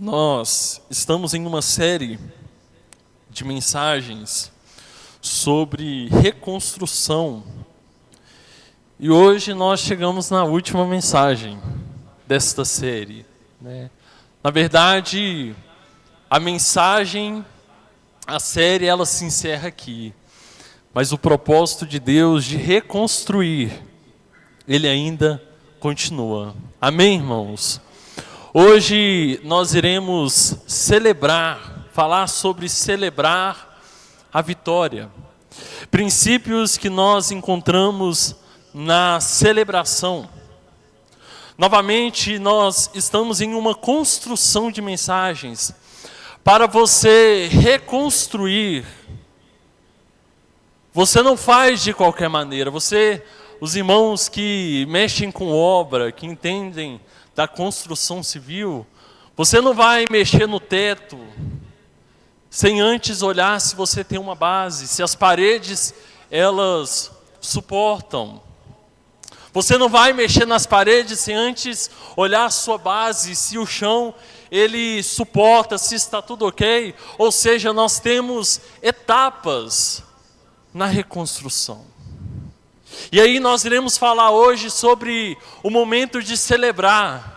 Nós estamos em uma série de mensagens sobre reconstrução. E hoje nós chegamos na última mensagem desta série, né? Na verdade, a série ela se encerra aqui. Mas o propósito de Deus de reconstruir, ele ainda continua. Amém, irmãos? Hoje nós iremos falar sobre celebrar a vitória. Princípios que nós encontramos na celebração. Novamente, nós estamos em uma construção de mensagens para você reconstruir. Você não faz de qualquer maneira. Os irmãos que mexem com obra, que entendem da construção civil, você não vai mexer no teto sem antes olhar se você tem uma base, se as paredes elas suportam. Você não vai mexer nas paredes sem antes olhar a sua base, se o chão ele suporta, se está tudo ok. Ou seja, nós temos etapas na reconstrução. E aí nós iremos falar hoje sobre o momento de celebrar.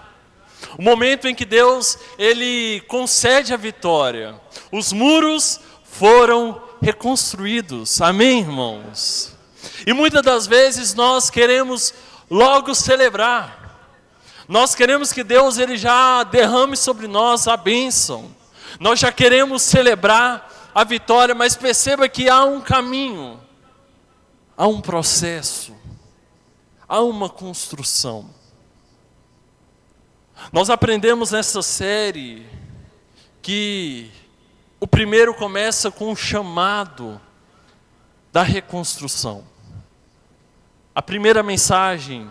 O momento em que Deus, ele concede a vitória. Os muros foram reconstruídos. Amém, irmãos? E muitas das vezes nós queremos logo celebrar. Nós queremos que Deus, ele já derrame sobre nós a bênção. Nós já queremos celebrar a vitória, mas perceba que há um caminho. Há um processo, há uma construção. Nós aprendemos nessa série que o primeiro começa com o chamado da reconstrução. A primeira mensagem,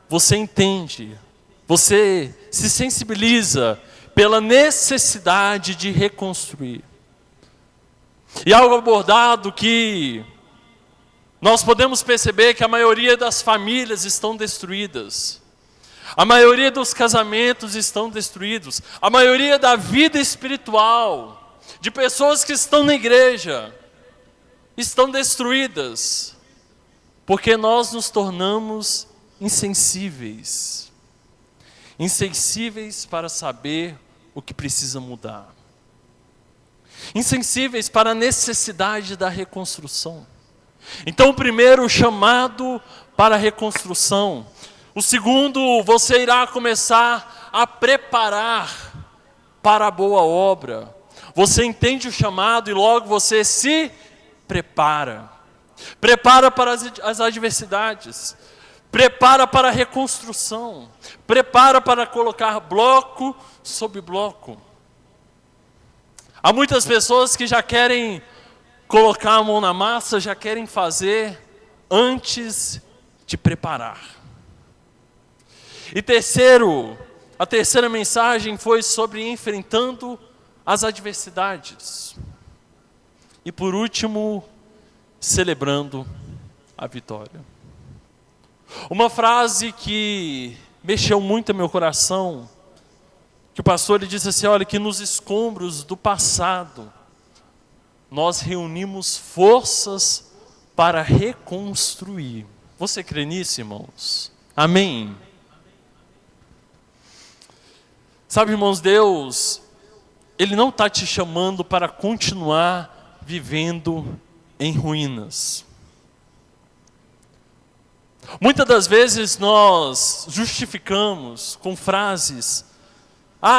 você entende, você se sensibiliza pela necessidade de reconstruir. E algo abordado que nós podemos perceber que a maioria das famílias estão destruídas. A maioria dos casamentos estão destruídos. A maioria da vida espiritual, de pessoas que estão na igreja, estão destruídas. Porque nós nos tornamos insensíveis. Insensíveis para saber o que precisa mudar. Insensíveis para a necessidade da reconstrução. Então, o primeiro, o chamado para a reconstrução. O segundo, você irá começar a preparar para a boa obra. Você entende o chamado e logo você se prepara. Prepara para as adversidades. Prepara para a reconstrução. Prepara para colocar bloco sobre bloco. Há muitas pessoas que já querem colocar a mão na massa, já querem fazer antes de preparar. E a terceira mensagem foi sobre enfrentando as adversidades. E por último, celebrando a vitória. Uma frase que mexeu muito no meu coração, que o pastor ele disse assim, olha, que nos escombros do passado, nós reunimos forças para reconstruir. Você crê nisso, irmãos? Amém? Sabe, irmãos, Deus, ele não está te chamando para continuar vivendo em ruínas. Muitas das vezes nós justificamos com frases,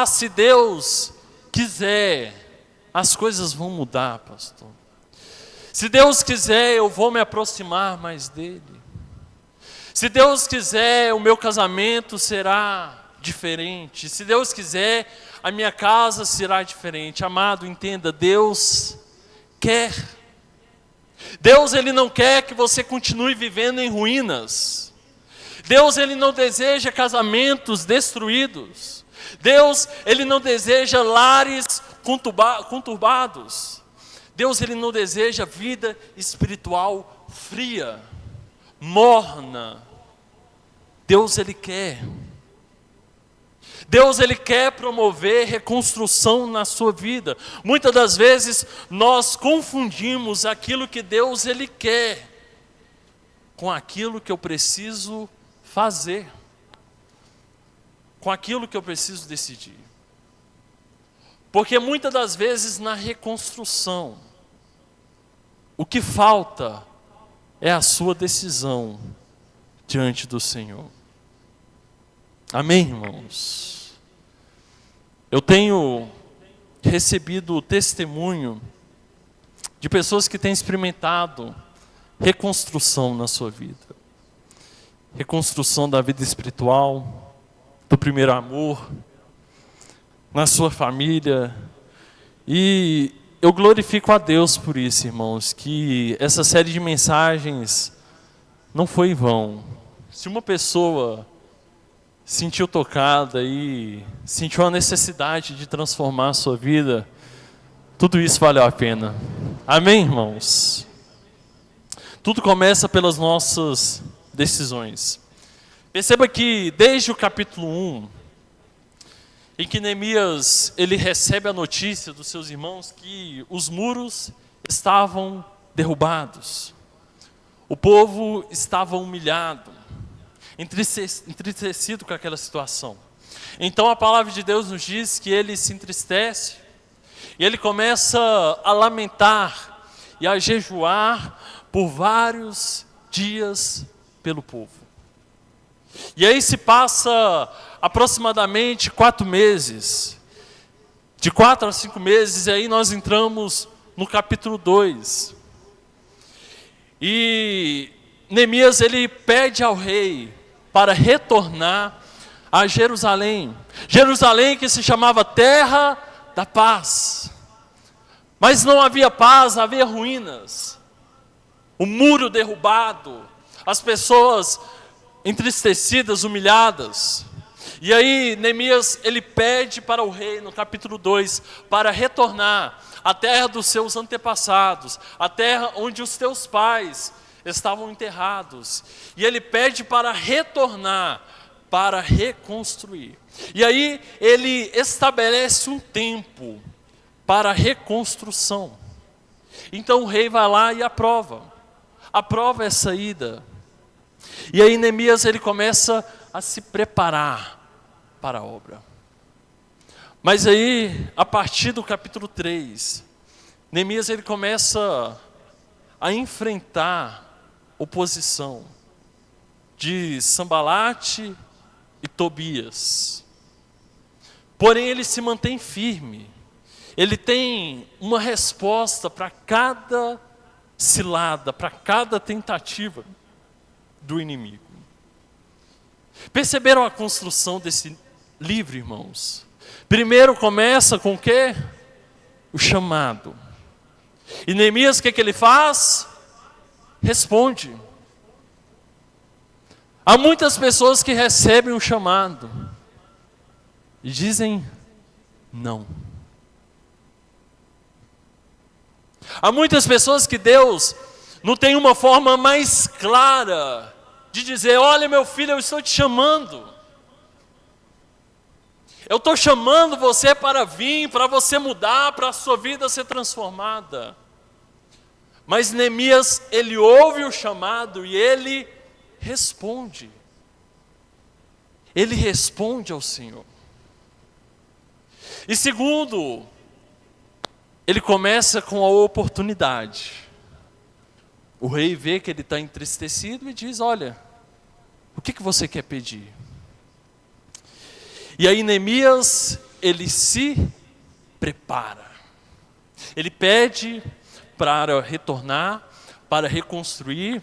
se Deus quiser, as coisas vão mudar, pastor. Se Deus quiser, eu vou me aproximar mais dele. Se Deus quiser, o meu casamento será diferente. Se Deus quiser, a minha casa será diferente. Amado, entenda, Deus quer. Deus, ele não quer que você continue vivendo em ruínas. Deus, ele não deseja casamentos destruídos. Deus, ele não deseja lares conturbados. Deus, ele não deseja vida espiritual fria, morna. Deus, ele quer Deus, Ele quer promover reconstrução na sua vida. Muitas das vezes nós confundimos aquilo que Deus, Ele quer com aquilo que eu preciso fazer, com aquilo que eu preciso decidir. Porque muitas das vezes na reconstrução, o que falta é a sua decisão diante do Senhor. Amém, irmãos? Eu tenho recebido o testemunho de pessoas que têm experimentado reconstrução na sua vida. Reconstrução da vida espiritual, do primeiro amor, na sua família. E eu glorifico a Deus por isso, irmãos, que essa série de mensagens não foi em vão. Se uma pessoa sentiu tocada e sentiu a necessidade de transformar a sua vida, tudo isso valeu a pena. Amém, irmãos? Tudo começa pelas nossas decisões. Perceba que desde o capítulo 1, em que Neemias ele recebe a notícia dos seus irmãos que os muros estavam derrubados, o povo estava humilhado, entristecido com aquela situação. Então a palavra de Deus nos diz que ele se entristece e ele começa a lamentar e a jejuar por vários dias pelo povo. E aí se passa aproximadamente 4 meses, de 4 a 5 meses, e aí nós entramos no capítulo 2. E Neemias ele pede ao rei para retornar a Jerusalém. Jerusalém que se chamava Terra da Paz. Mas não havia paz, havia ruínas. O muro derrubado, as pessoas entristecidas, humilhadas. E aí Neemias ele pede para o rei no capítulo 2 para retornar à terra dos seus antepassados, a terra onde os teus pais estavam enterrados. E ele pede para retornar, para reconstruir. E aí ele estabelece um tempo para a reconstrução. Então o rei vai lá e aprova essa ida. E aí Neemias ele começa a se preparar para a obra. Mas aí, a partir do capítulo 3, Neemias ele começa a enfrentar oposição de Sambalate e Tobias. Porém, ele se mantém firme. Ele tem uma resposta para cada cilada, para cada tentativa do inimigo. Perceberam a construção desse livro, irmãos? Primeiro começa com o quê? O chamado. E Neemias, o que ele faz? Responde. Há muitas pessoas que recebem o chamado e dizem não. Há muitas pessoas que Deus não tem uma forma mais clara de dizer: olha meu filho, eu estou te chamando. Eu estou chamando você para vir, para você mudar, para a sua vida ser transformada. Mas Neemias, ele ouve o chamado e ele responde. Ele responde ao Senhor. E segundo, ele começa com a oportunidade. O rei vê que ele está entristecido e diz: olha, o que você quer pedir? E aí Neemias, ele se prepara. Ele pede para retornar, para reconstruir.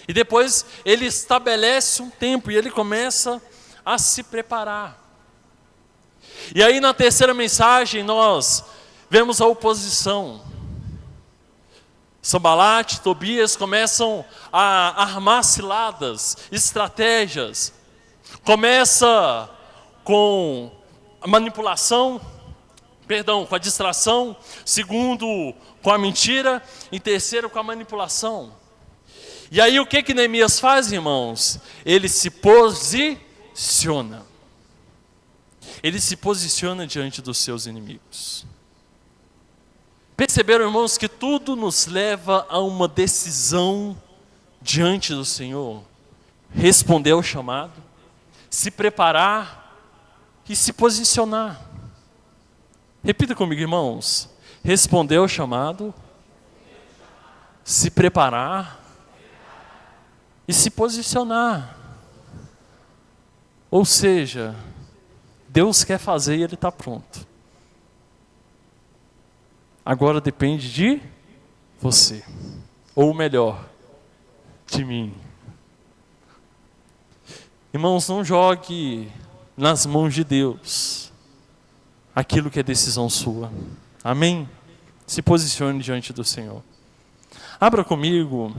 E depois ele estabelece um tempo e ele começa a se preparar. E aí na terceira mensagem nós vemos a oposição. Sambalate, Tobias começam a armar ciladas, estratégias. Começa com a manipulação, com a distração. Segundo, com a mentira. E terceiro, com a manipulação. E aí o que Neemias faz, irmãos? Ele se posiciona. ele se posiciona diante dos seus inimigos. Perceberam, irmãos, que tudo nos leva a uma decisão diante do Senhor? Responder ao chamado, se preparar e se posicionar. Repita comigo, irmãos. Responder ao chamado, se preparar e se posicionar. Ou seja, Deus quer fazer e Ele está pronto. Agora depende de você. Ou melhor, de mim. Irmãos, não jogue nas mãos de Deus aquilo que é decisão sua. Amém? Se posicione diante do Senhor. Abra comigo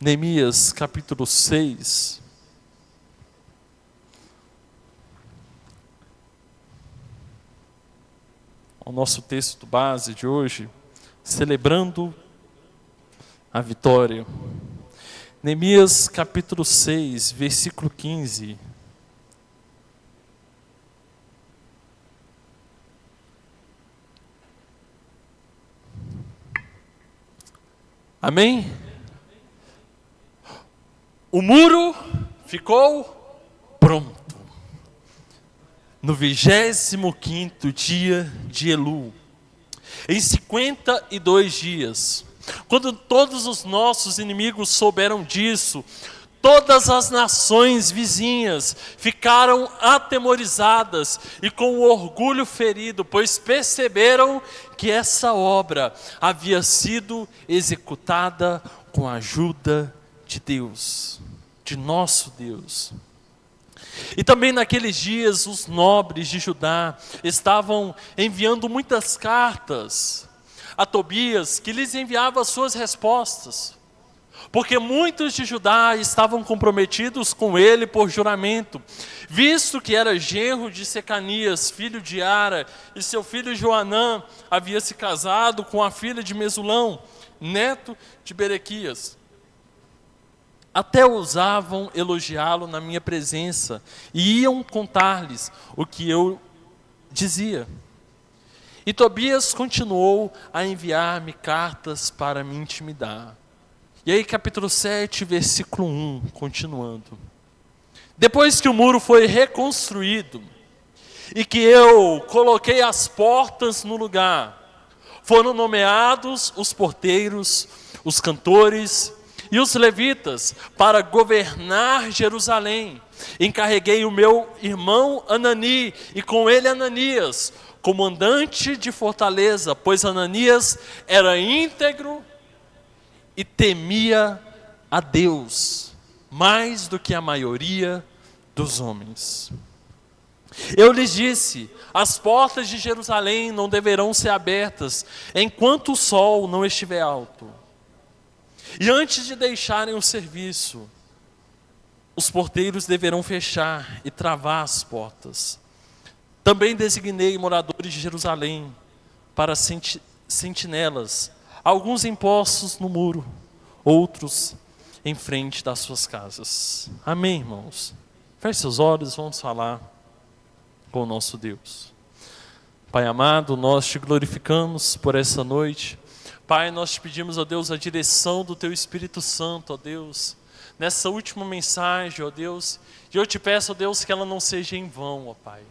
Neemias capítulo 6. O nosso texto base de hoje, celebrando a vitória. Neemias capítulo 6, versículo 15. Amém? O muro ficou pronto. No 25º dia de Elul, em 52 dias, quando todos os nossos inimigos souberam disso, todas as nações vizinhas ficaram atemorizadas e com o orgulho ferido, pois perceberam que essa obra havia sido executada com a ajuda de Deus, de nosso Deus. E também naqueles dias os nobres de Judá estavam enviando muitas cartas a Tobias, que lhes enviava as suas respostas, porque muitos de Judá estavam comprometidos com ele por juramento, visto que era genro de Secanias, filho de Ara, e seu filho Joanã havia se casado com a filha de Mesulão, neto de Berequias. Até ousavam elogiá-lo na minha presença e iam contar-lhes o que eu dizia. E Tobias continuou a enviar-me cartas para me intimidar. E aí capítulo 7, versículo 1, continuando. Depois que o muro foi reconstruído e que eu coloquei as portas no lugar, foram nomeados os porteiros, os cantores e os levitas para governar Jerusalém. Encarreguei o meu irmão Anani e com ele Ananias, comandante de fortaleza, pois Ananias era íntegro e temia a Deus mais do que a maioria dos homens. Eu lhes disse: as portas de Jerusalém não deverão ser abertas enquanto o sol não estiver alto. E antes de deixarem o serviço, os porteiros deverão fechar e travar as portas. Também designei moradores de Jerusalém para sentinelas, alguns impostos no muro, outros em frente das suas casas. Amém, irmãos? Feche seus olhos, vamos falar com o nosso Deus. Pai amado, nós te glorificamos por essa noite. Pai, nós te pedimos, ó Deus, a direção do Teu Espírito Santo, ó Deus, nessa última mensagem, ó Deus, e eu te peço, ó Deus, que ela não seja em vão, ó Pai.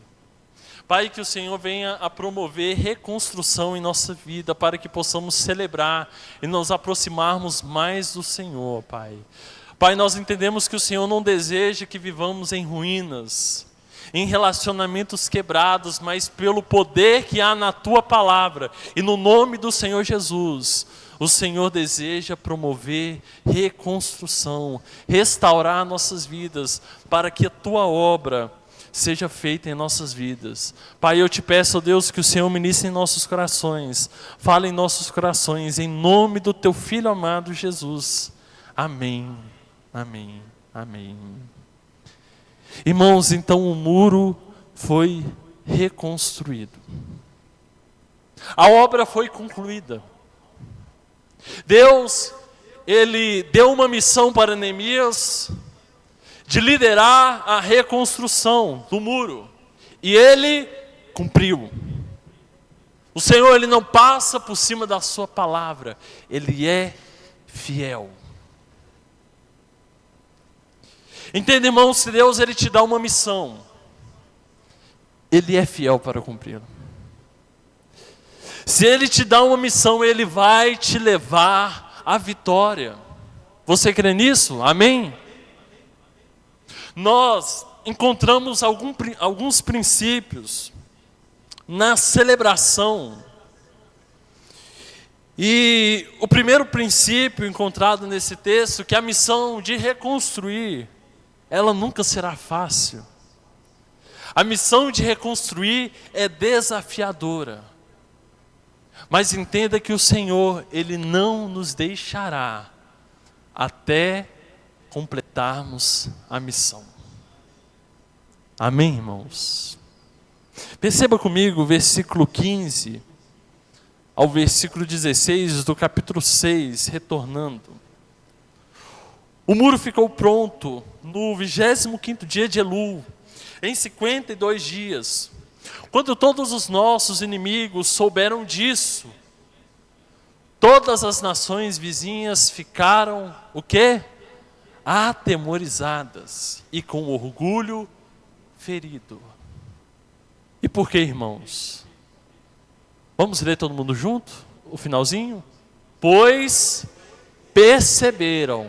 Pai, que o Senhor venha a promover reconstrução em nossa vida, para que possamos celebrar e nos aproximarmos mais do Senhor, Pai. Pai, nós entendemos que o Senhor não deseja que vivamos em ruínas, em relacionamentos quebrados, mas pelo poder que há na Tua palavra e no nome do Senhor Jesus, o Senhor deseja promover reconstrução, restaurar nossas vidas, para que a Tua obra seja feita em nossas vidas. Pai, eu te peço, ó Deus, que o Senhor ministre em nossos corações, fale em nossos corações, em nome do Teu Filho amado Jesus. Amém, amém, amém. Irmãos, então o muro foi reconstruído. A obra foi concluída. Deus, Ele deu uma missão para Neemias de liderar a reconstrução do muro. e Ele cumpriu. O Senhor, Ele não passa por cima da sua palavra, Ele é fiel. Entenda, irmão, se Deus Ele te dá uma missão, Ele é fiel para cumpri-la. Se Ele te dá uma missão, Ele vai te levar à vitória. Você crê nisso? Amém? Nós encontramos alguns princípios na celebração. E o primeiro princípio encontrado nesse texto, que a missão de reconstruir, ela nunca será fácil. A missão de reconstruir é desafiadora. Mas entenda que o Senhor, Ele não nos deixará até completarmos a missão. Amém, irmãos? Perceba comigo o versículo 15 ao versículo 16 do capítulo 6, retornando. O muro ficou pronto no 25º dia de Elul, em 52 dias. Quando todos os nossos inimigos souberam disso, todas as nações vizinhas ficaram, o quê? Atemorizadas e com orgulho ferido. E por que, irmãos? Vamos ler todo mundo junto? O finalzinho? Pois perceberam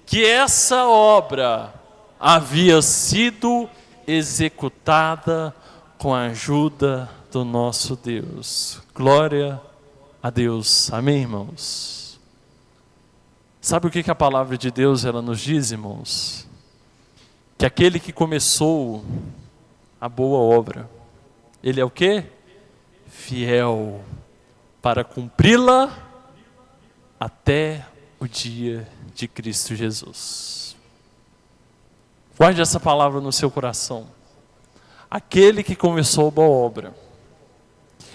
que essa obra havia sido executada com a ajuda do nosso Deus. Glória a Deus. Amém, irmãos? Sabe o que a palavra de Deus ela nos diz, irmãos? Que aquele que começou a boa obra, ele é o quê? Fiel para cumpri-la até o dia de Cristo Jesus. Guarde essa palavra no seu coração. Aquele que começou a boa obra,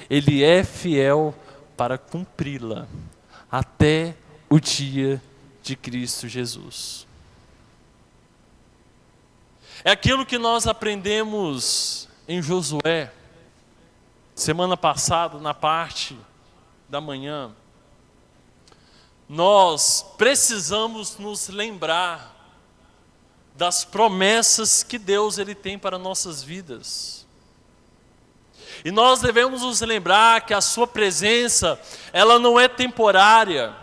ele é fiel para cumpri-la até o dia de Cristo Jesus. É aquilo que nós aprendemos em Josué, semana passada, na parte da manhã. Nós precisamos nos lembrar das promessas que Deus ele tem para nossas vidas. E nós devemos nos lembrar que a sua presença, ela não é temporária.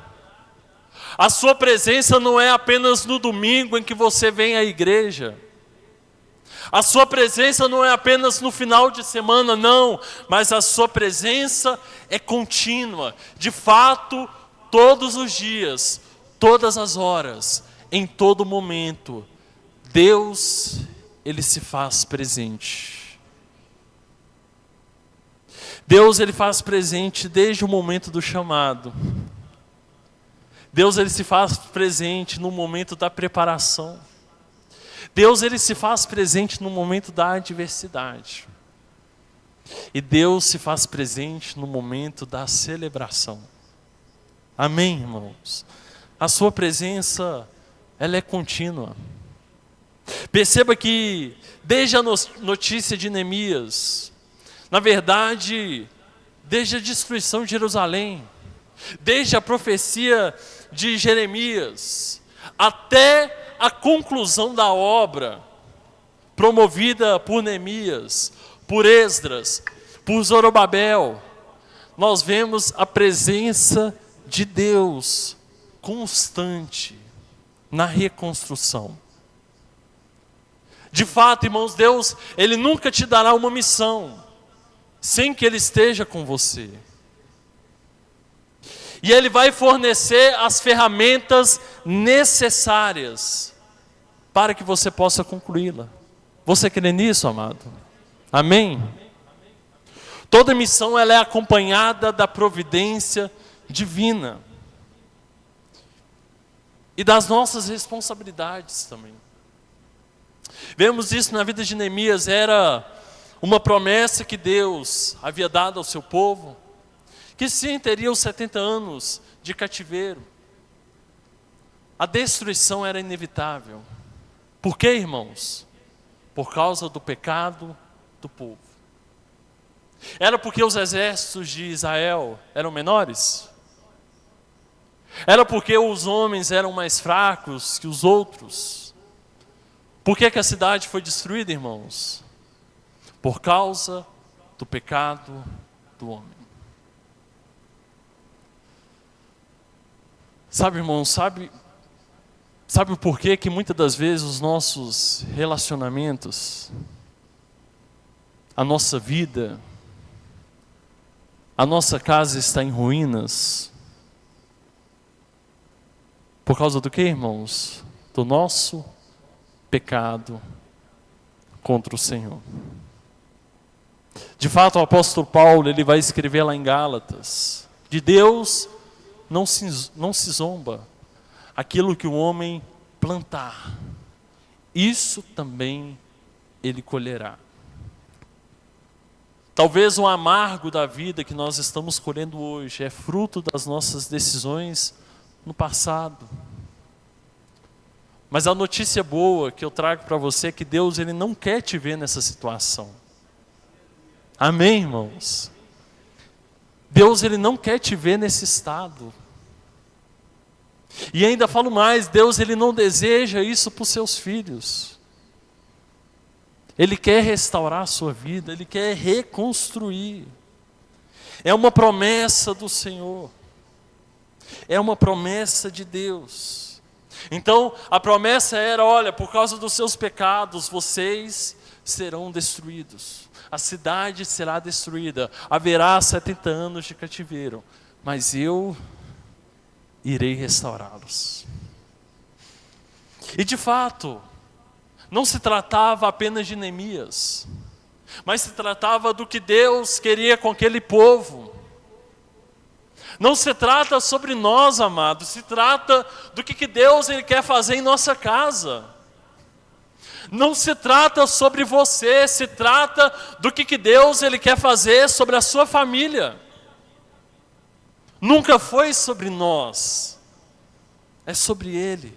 A sua presença não é apenas no domingo em que você vem à igreja. A sua presença não é apenas no final de semana, não. Mas a sua presença é contínua. De fato, todos os dias, todas as horas, em todo momento, Deus, Ele se faz presente. Deus, Ele faz presente desde o momento do chamado. Deus, Ele se faz presente no momento da preparação. Deus, Ele se faz presente no momento da adversidade. E Deus se faz presente no momento da celebração. Amém, irmãos? A sua presença, ela é contínua. Perceba que desde a notícia de Neemias, na verdade, desde a destruição de Jerusalém, desde a profecia de Jeremias, até a conclusão da obra, promovida por Neemias, por Esdras, por Zorobabel, nós vemos a presença de Deus constante na reconstrução. De fato, irmãos, Deus, Ele nunca te dará uma missão sem que Ele esteja com você. E Ele vai fornecer as ferramentas necessárias para que você possa concluí-la. Você crê nisso, amado? Amém? Toda missão ela é acompanhada da providência divina. E das nossas responsabilidades também. Vemos isso na vida de Neemias, era uma promessa que Deus havia dado ao seu povo, que sim, teria os 70 anos de cativeiro. A destruição era inevitável. Por quê, irmãos? Por causa do pecado do povo. Era porque os exércitos de Israel eram menores? Era porque os homens eram mais fracos que os outros? Por que a cidade foi destruída, irmãos? Por causa do pecado do homem. Sabe, irmãos, sabe o porquê que muitas das vezes os nossos relacionamentos, a nossa vida, a nossa casa está em ruínas? Por causa do que, irmãos? Do nosso pecado contra o Senhor. De fato, o apóstolo Paulo, ele vai escrever lá em Gálatas: de Deus não se zomba. Aquilo que o homem plantar, isso também ele colherá. Talvez o amargo da vida que nós estamos colhendo hoje é fruto das nossas decisões no passado. Mas a notícia boa que eu trago para você é que Deus, ele não quer te ver nessa situação. Amém, irmãos? Deus, ele não quer te ver nesse estado. E ainda falo mais, Deus, ele não deseja isso para os seus filhos. Ele quer restaurar a sua vida, ele quer reconstruir. É uma promessa do Senhor. É uma promessa de Deus. Então, a promessa era: olha, por causa dos seus pecados, vocês serão destruídos. A cidade será destruída. Haverá 70 anos de cativeiro. Mas eu irei restaurá-los. E de fato, não se tratava apenas de Neemias, mas se tratava do que Deus queria com aquele povo. Não se trata sobre nós, amados, se trata do que Deus ele quer fazer em nossa casa. Não se trata sobre você, se trata do que Deus ele quer fazer sobre a sua família. Nunca foi sobre nós, é sobre Ele.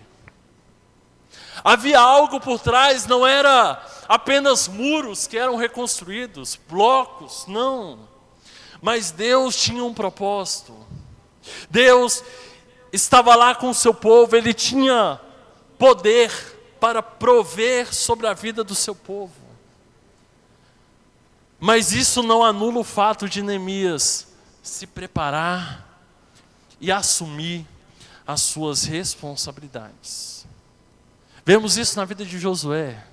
Havia algo por trás, não era apenas muros que eram reconstruídos, blocos, não. Mas Deus tinha um propósito. Deus estava lá com o seu povo, Ele tinha poder para prover sobre a vida do seu povo. Mas isso não anula o fato de Neemias se preparar e assumir as suas responsabilidades. Vemos isso na vida de Josué.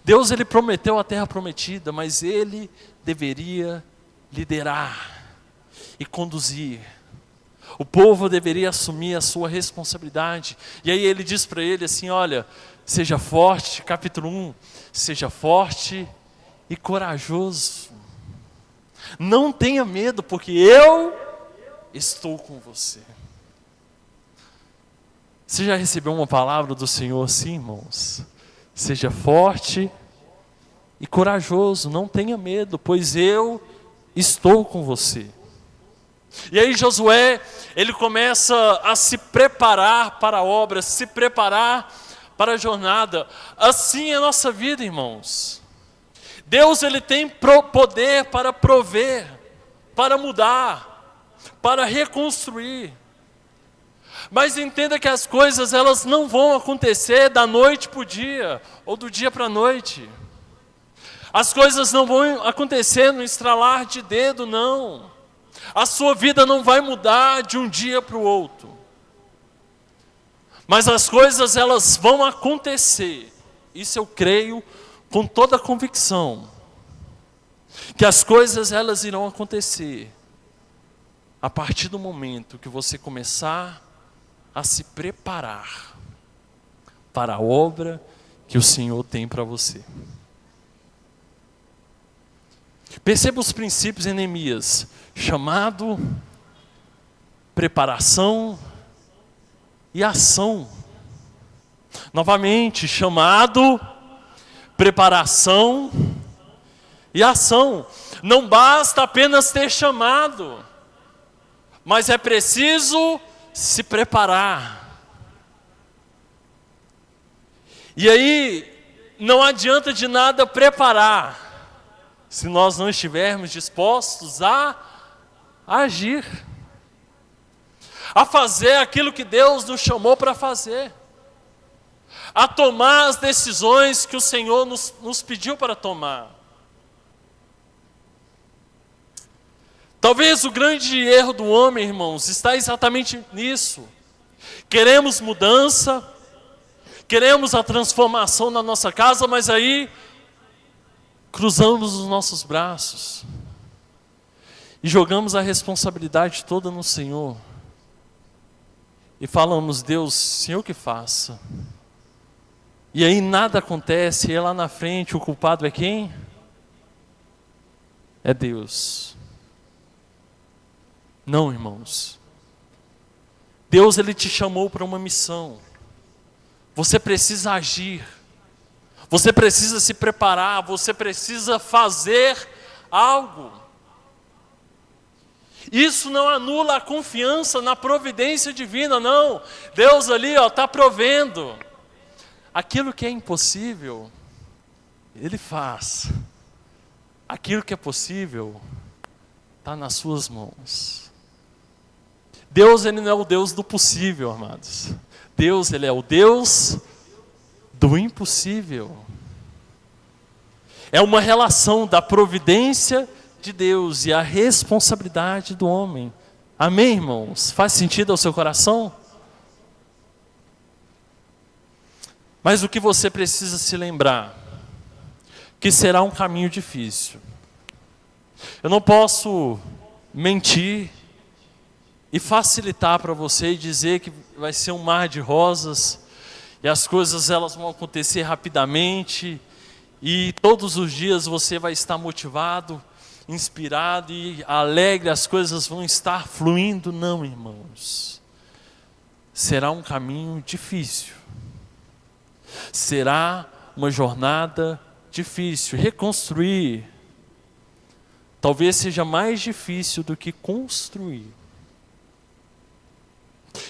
Deus ele prometeu a terra prometida, mas ele deveria liderar e conduzir. O povo deveria assumir a sua responsabilidade. E aí ele diz para ele assim: olha, seja forte, capítulo 1, seja forte e corajoso. Não tenha medo, porque eu estou com você. Você já recebeu uma palavra do Senhor assim, irmãos? Seja forte e corajoso, não tenha medo, pois eu estou com você. E aí Josué, ele começa a se preparar para a obra, se preparar para a jornada. Assim é a nossa vida, irmãos. Deus ele tem poder para prover, para mudar, para reconstruir. Mas entenda que as coisas elas não vão acontecer da noite para o dia, ou do dia para a noite. As coisas não vão acontecer no estralar de dedo, não. A sua vida não vai mudar de um dia para o outro. Mas as coisas elas vão acontecer. Isso eu creio com toda a convicção. Que as coisas elas irão acontecer a partir do momento que você começar a se preparar para a obra que o Senhor tem para você. Perceba os princípios em Neemias: chamado, preparação e ação. Novamente, chamado, preparação e ação. Não basta apenas ter chamado, mas é preciso se preparar. E aí, não adianta de nada preparar, se nós não estivermos dispostos a agir, a fazer aquilo que Deus nos chamou para fazer, a tomar as decisões que o Senhor nos pediu para tomar. Talvez o grande erro do homem, irmãos, está exatamente nisso. Queremos mudança, queremos a transformação na nossa casa, mas aí cruzamos os nossos braços e jogamos a responsabilidade toda no Senhor. E falamos: Deus, Senhor que faça. E aí nada acontece, e lá na frente o culpado é quem? É Deus. Não, irmãos. Deus, Ele te chamou para uma missão. Você precisa agir. Você precisa se preparar. Você precisa fazer algo. Isso não anula a confiança na providência divina, não. Deus ali está provendo. Aquilo que é impossível, Ele faz. Aquilo que é possível, está nas suas mãos. Deus, Ele não é o Deus do possível, amados. Deus, Ele é o Deus do impossível. É uma relação da providência de Deus e a responsabilidade do homem. Amém, irmãos? Faz sentido ao seu coração? Mas o que você precisa se lembrar? Que será um caminho difícil. Eu não posso mentir e facilitar para você e dizer que vai ser um mar de rosas e as coisas elas vão acontecer rapidamente e todos os dias você vai estar motivado, inspirado e alegre, as coisas vão estar fluindo. Não, irmãos. Será um caminho difícil. Será uma jornada difícil. Reconstruir talvez seja mais difícil do que construir.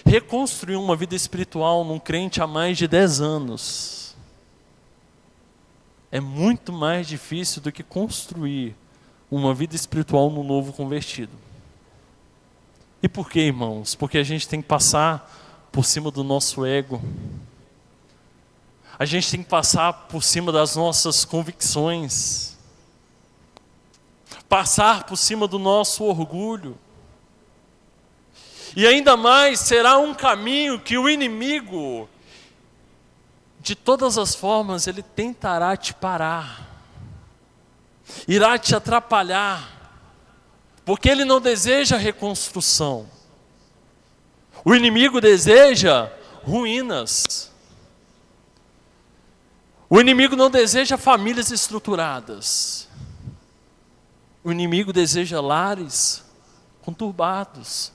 Reconstruir uma vida espiritual num crente há mais de 10 anos é muito mais difícil do que construir uma vida espiritual no novo convertido. E por quê, irmãos? Porque a gente tem que passar por cima do nosso ego. A gente tem que passar por cima das nossas convicções. Passar por cima do nosso orgulho. E ainda mais será um caminho que o inimigo, de todas as formas, ele tentará te parar. Irá te atrapalhar. Porque ele não deseja reconstrução. O inimigo deseja ruínas. O inimigo não deseja famílias estruturadas. O inimigo deseja lares conturbados.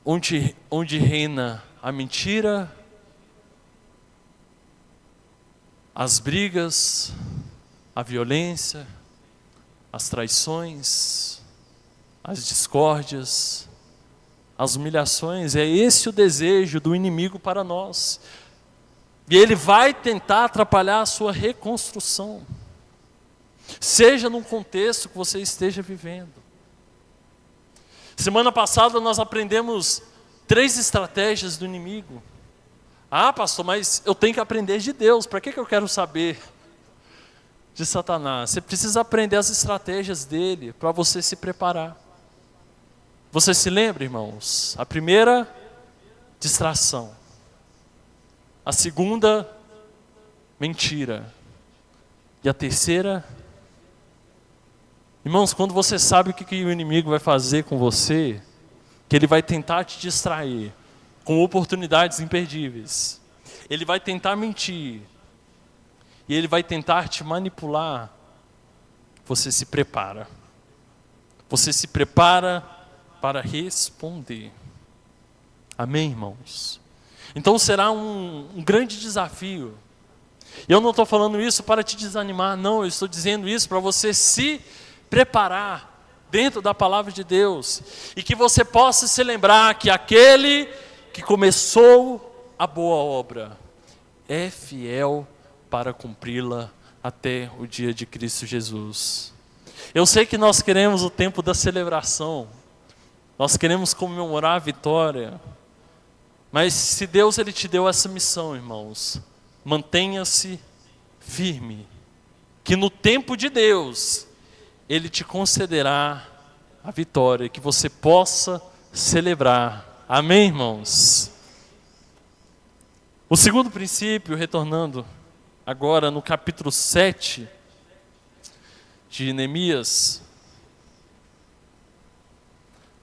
Onde reina a mentira, as brigas, a violência, as traições, as discórdias, as humilhações. É esse o desejo do inimigo para nós. E ele vai tentar atrapalhar a sua reconstrução. Seja num contexto que você esteja vivendo. Semana passada nós aprendemos 3 estratégias do inimigo. Ah, pastor, mas eu tenho que aprender de Deus. Para que eu quero saber de Satanás? Você precisa aprender as estratégias dele para você se preparar. Você se lembra, irmãos? A primeira, distração. A segunda, mentira. E a terceira, irmãos, quando você sabe o que o inimigo vai fazer com você, que ele vai tentar te distrair com oportunidades imperdíveis, ele vai tentar mentir, e ele vai tentar te manipular, você se prepara. Você se prepara para responder. Amém, irmãos? Então será um grande desafio. E eu não estou falando isso para te desanimar, não, eu estou dizendo isso para você se preparar dentro da palavra de Deus, e que você possa se lembrar que aquele que começou a boa obra é fiel para cumpri-la até o dia de Cristo Jesus. Eu sei que nós queremos o tempo da celebração, nós queremos comemorar a vitória, mas se Deus ele te deu essa missão, irmãos, mantenha-se firme, que no tempo de Deus, Ele te concederá a vitória, que você possa celebrar. Amém, irmãos? O segundo princípio, retornando agora no capítulo 7 de Neemias,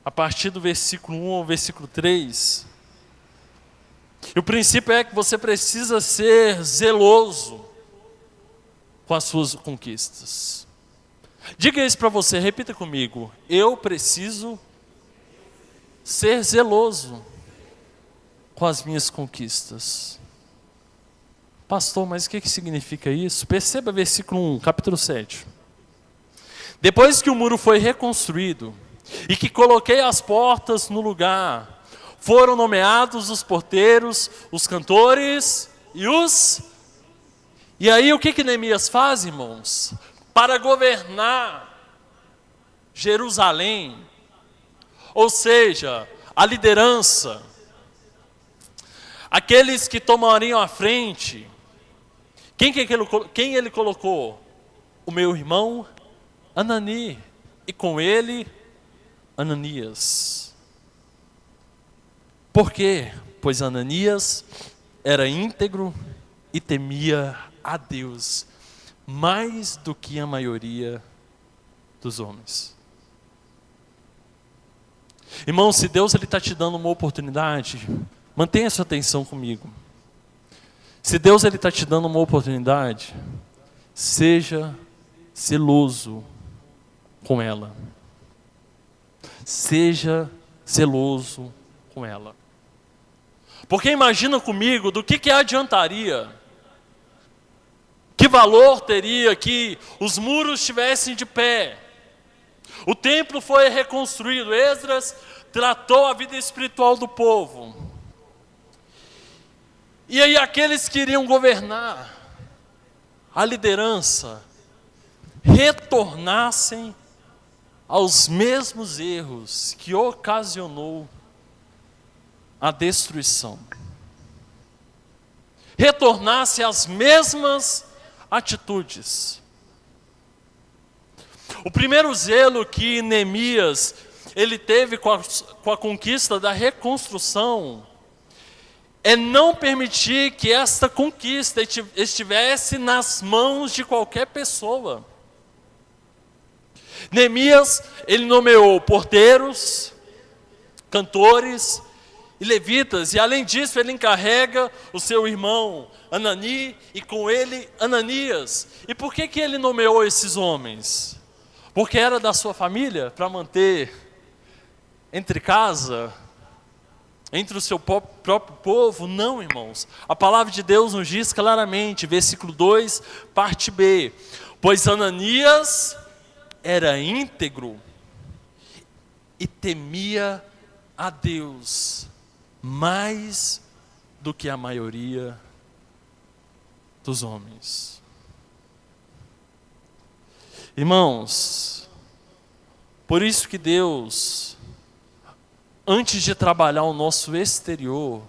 a partir do versículo 1 ao versículo 3, e o princípio é que você precisa ser zeloso com as suas conquistas. Diga isso para você, repita comigo. Eu preciso ser zeloso com as minhas conquistas. Pastor, mas o que significa isso? Perceba versículo 1, capítulo 7. Depois que o muro foi reconstruído e que coloquei as portas no lugar, foram nomeados os porteiros, os cantores e os... E aí o que Neemias faz, irmãos? Para governar Jerusalém, ou seja, a liderança, aqueles que tomariam a frente, quem ele colocou? O meu irmão Anani, e com ele Ananias. Por quê? Pois Ananias era íntegro e temia a Deus mais do que a maioria dos homens. Irmão, se Deus está te dando uma oportunidade, mantenha sua atenção comigo. Se Deus está te dando uma oportunidade, seja zeloso com ela. Seja zeloso com ela. Porque imagina comigo do que adiantaria, que valor teria que os muros estivessem de pé. O templo foi reconstruído, Esdras tratou a vida espiritual do povo. E aí aqueles que iriam governar, a liderança, retornassem aos mesmos erros que ocasionou a destruição. Retornasse às mesmas atitudes. O primeiro zelo que Neemias ele teve com a conquista da reconstrução é não permitir que esta conquista estivesse nas mãos de qualquer pessoa. Neemias, ele nomeou porteiros, cantores e levitas, e além disso ele encarrega o seu irmão Anani e com ele Ananias. E por que ele nomeou esses homens? Porque era da sua família, para manter entre casa, entre o seu próprio povo? Não, irmãos. A palavra de Deus nos diz claramente, versículo 2, parte B. Pois Ananias era íntegro e temia a Deus mais do que a maioria dos homens. Irmãos, por isso que Deus, antes de trabalhar o nosso exterior,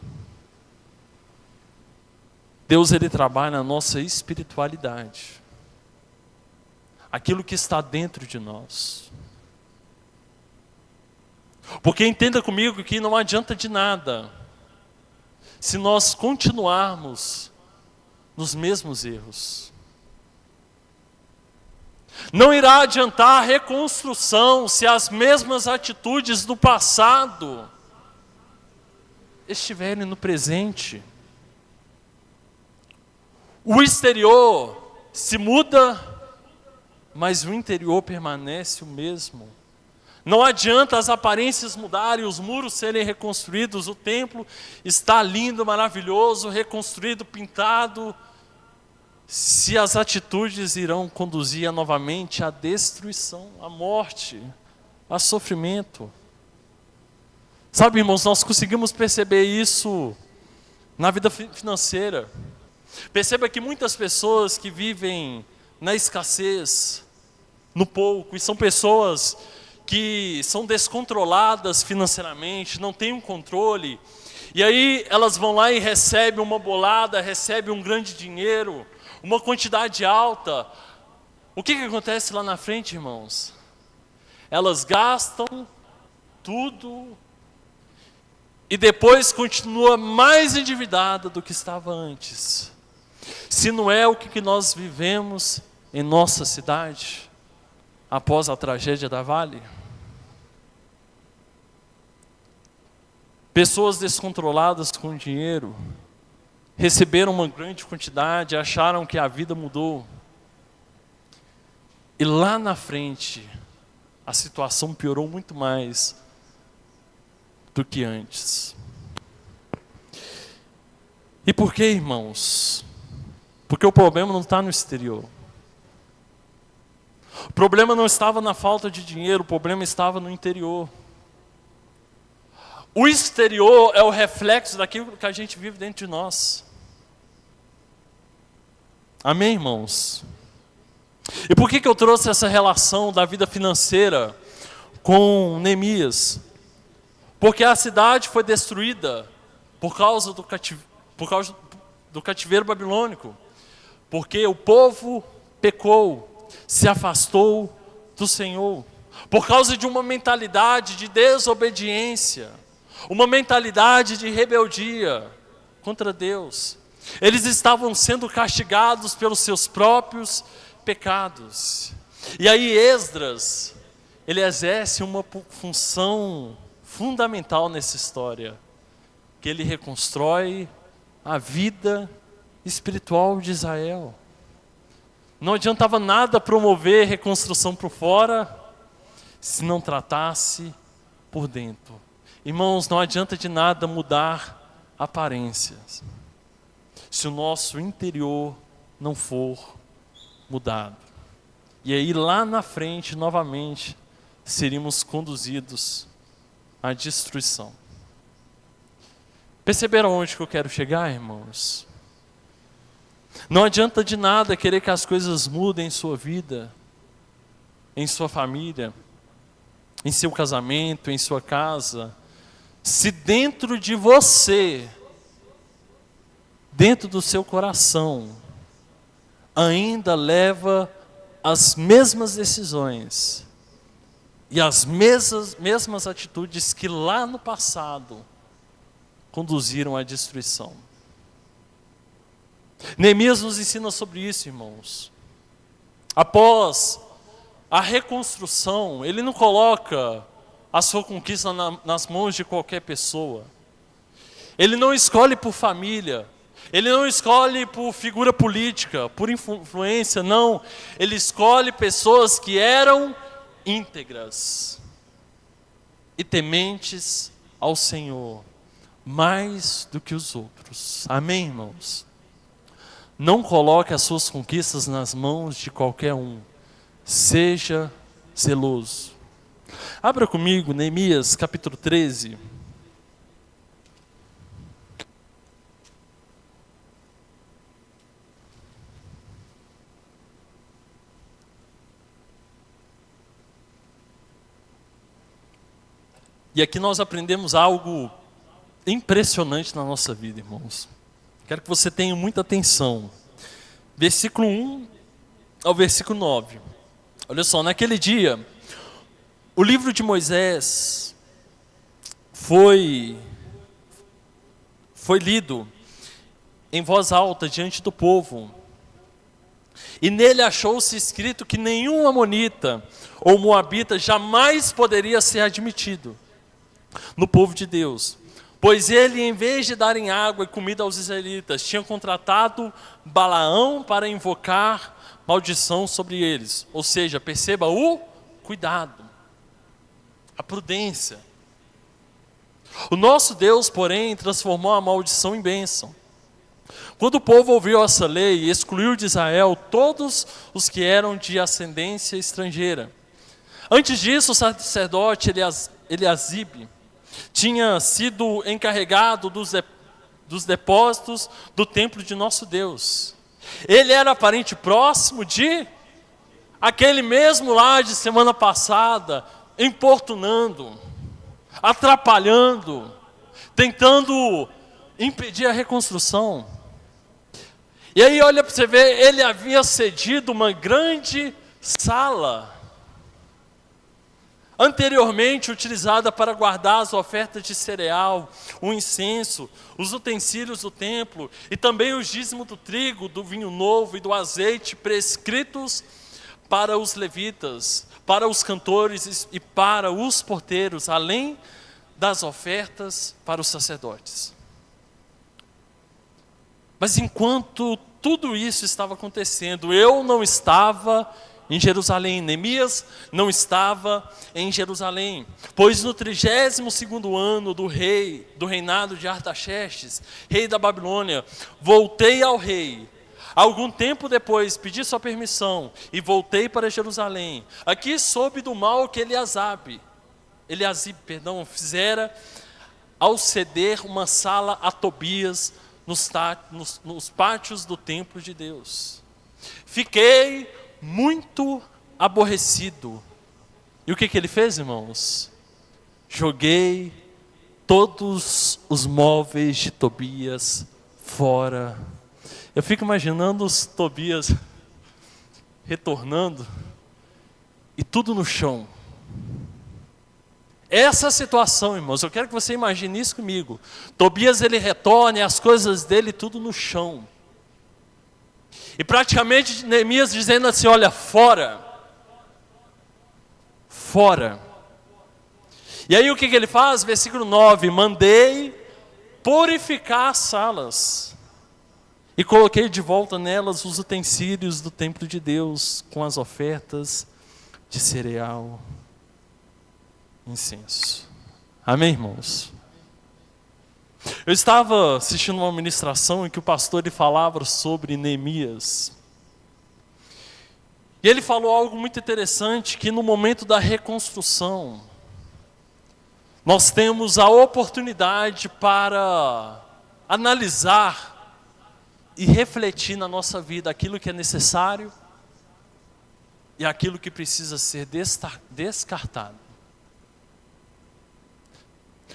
Deus ele trabalha na nossa espiritualidade. Aquilo que está dentro de nós. Porque entenda comigo que não adianta de nada se nós continuarmos nos mesmos erros. Não irá adiantar a reconstrução se as mesmas atitudes do passado estiverem no presente. O exterior se muda, mas o interior permanece o mesmo. Não adianta as aparências mudarem, os muros serem reconstruídos, o templo está lindo, maravilhoso, reconstruído, pintado, se as atitudes irão conduzir novamente à destruição, à morte, a sofrimento. Sabe, irmãos, nós conseguimos perceber isso na vida financeira. Perceba que muitas pessoas que vivem na escassez, no pouco, e são pessoas que são descontroladas financeiramente, não têm um controle, e aí elas vão lá e recebem uma bolada, recebem um grande dinheiro, uma quantidade alta. O que acontece lá na frente, irmãos? Elas gastam tudo e depois continua mais endividada do que estava antes. Se não é o que nós vivemos em nossa cidade, após a tragédia da Vale. Pessoas descontroladas com dinheiro, receberam uma grande quantidade, acharam que a vida mudou. E lá na frente, a situação piorou muito mais do que antes. E por que, irmãos? Porque o problema não está no exterior. O problema não estava na falta de dinheiro, o problema estava no interior. O exterior é o reflexo daquilo que a gente vive dentro de nós. Amém, irmãos? E por que eu trouxe essa relação da vida financeira com Neemias? Porque a cidade foi destruída por causa do cativeiro babilônico. Porque o povo pecou, se afastou do Senhor. Por causa de uma mentalidade de desobediência, uma mentalidade de rebeldia contra Deus. Eles estavam sendo castigados pelos seus próprios pecados. E aí Esdras, ele exerce uma função fundamental nessa história, que ele reconstrói a vida espiritual de Israel. Não adiantava nada promover reconstrução por fora, se não tratasse por dentro. Irmãos, não adianta de nada mudar aparências, se o nosso interior não for mudado. E aí lá na frente, novamente, seríamos conduzidos à destruição. Perceberam onde que eu quero chegar, irmãos? Não adianta de nada querer que as coisas mudem em sua vida, em sua família, em seu casamento, em sua casa, se dentro de você, dentro do seu coração, ainda leva as mesmas decisões e as mesmas atitudes que lá no passado conduziram à destruição. Neemias nos ensina sobre isso, irmãos. Após a reconstrução, ele não coloca a sua conquista nas mãos de qualquer pessoa. Ele não escolhe por família, ele não escolhe por figura política, por influência, não. Ele escolhe pessoas que eram íntegras e tementes ao Senhor, mais do que os outros. Amém, irmãos? Não coloque as suas conquistas nas mãos de qualquer um. Seja zeloso. Abra comigo Neemias capítulo 13. E aqui nós aprendemos algo impressionante na nossa vida, irmãos. Quero que você tenha muita atenção. Versículo 1 ao versículo 9. Olha só, naquele dia, o livro de Moisés foi lido em voz alta diante do povo. E nele achou-se escrito que nenhum amonita ou moabita jamais poderia ser admitido no povo de Deus. Pois ele, em vez de darem água e comida aos israelitas, tinha contratado Balaão para invocar maldição sobre eles. Ou seja, perceba o cuidado, a prudência. O nosso Deus, porém, transformou a maldição em bênção. Quando o povo ouviu essa lei, excluiu de Israel todos os que eram de ascendência estrangeira. Antes disso, o sacerdote Eliasibe tinha sido encarregado dos depósitos do templo de nosso Deus. Ele era parente próximo de aquele mesmo lá de semana passada, importunando, atrapalhando, tentando impedir a reconstrução. E aí olha para você ver, ele havia cedido uma grande sala, anteriormente utilizada para guardar as ofertas de cereal, o incenso, os utensílios do templo, e também os dízimos do trigo, do vinho novo e do azeite prescritos para os levitas, para os cantores e para os porteiros, além das ofertas para os sacerdotes. Mas enquanto tudo isso estava acontecendo, eu não estava em Jerusalém. Neemias não estava em Jerusalém, pois no 32º ano do reinado de Artaxerxes, rei da Babilônia, voltei ao rei. Algum tempo depois, pedi sua permissão e voltei para Jerusalém. Aqui soube do mal que Eliasib, fizera ao ceder uma sala a Tobias nos pátios do templo de Deus. Fiquei muito aborrecido. E o que ele fez, irmãos? Joguei todos os móveis de Tobias fora. Eu fico imaginando os Tobias retornando e tudo no chão. Essa situação, irmãos, eu quero que você imagine isso comigo. Tobias, ele retorna e as coisas dele tudo no chão. E praticamente Neemias dizendo assim, olha, fora. Fora. E aí o que ele faz? Versículo 9, mandei purificar as salas. E coloquei de volta nelas os utensílios do templo de Deus, com as ofertas de cereal, incenso. Amém, irmãos? Eu estava assistindo uma ministração em que o pastor ele falava sobre Neemias. E ele falou algo muito interessante, que no momento da reconstrução, nós temos a oportunidade para analisar e refletir na nossa vida aquilo que é necessário e aquilo que precisa ser descartado.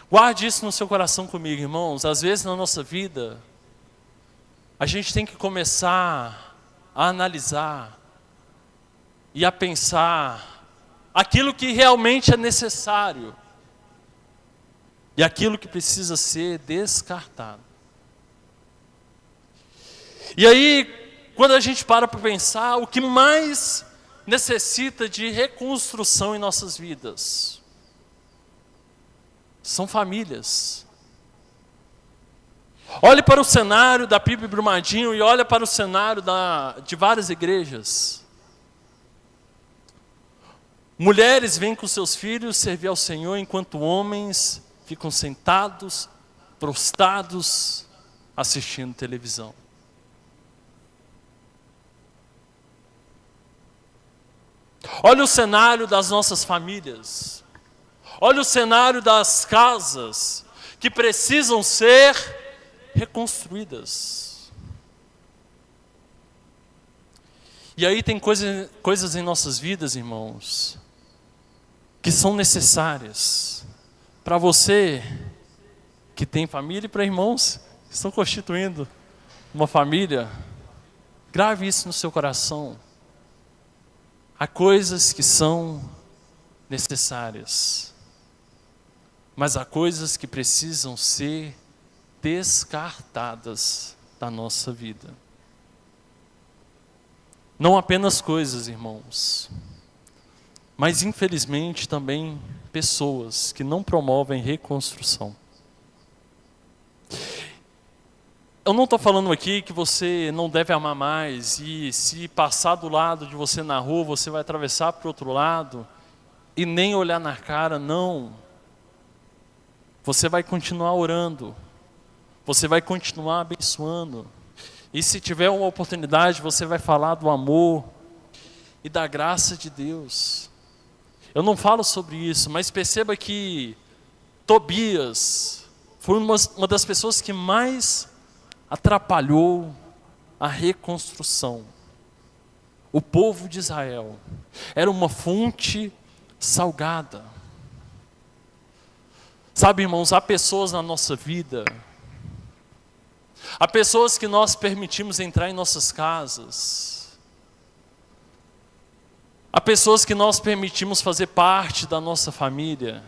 Guarde isso no seu coração comigo, irmãos. Às vezes na nossa vida, a gente tem que começar a analisar e a pensar aquilo que realmente é necessário e aquilo que precisa ser descartado. E aí, quando a gente para pensar, o que mais necessita de reconstrução em nossas vidas? São famílias. Olhe para o cenário da PIB Brumadinho e olhe para o cenário de várias igrejas. Mulheres vêm com seus filhos servir ao Senhor, enquanto homens ficam sentados, prostrados, assistindo televisão. Olha o cenário das nossas famílias. Olha o cenário das casas que precisam ser reconstruídas. E aí tem coisas em nossas vidas, irmãos, que são necessárias para você que tem família e para irmãos que estão constituindo uma família. Grave isso no seu coração. Há coisas que são necessárias, mas há coisas que precisam ser descartadas da nossa vida. Não apenas coisas, irmãos, mas infelizmente também pessoas que não promovem reconstrução. Eu não estou falando aqui que você não deve amar mais e se passar do lado de você na rua, você vai atravessar para o outro lado e nem olhar na cara, não. Você vai continuar orando, você vai continuar abençoando. E se tiver uma oportunidade, você vai falar do amor e da graça de Deus. Eu não falo sobre isso, mas perceba que Tobias foi uma das pessoas que mais atrapalhou a reconstrução. o povo de Israel era uma fonte salgada. Sabe, irmãos, há pessoas na nossa vida, há pessoas que nós permitimos entrar em nossas casas, há pessoas que nós permitimos fazer parte da nossa família,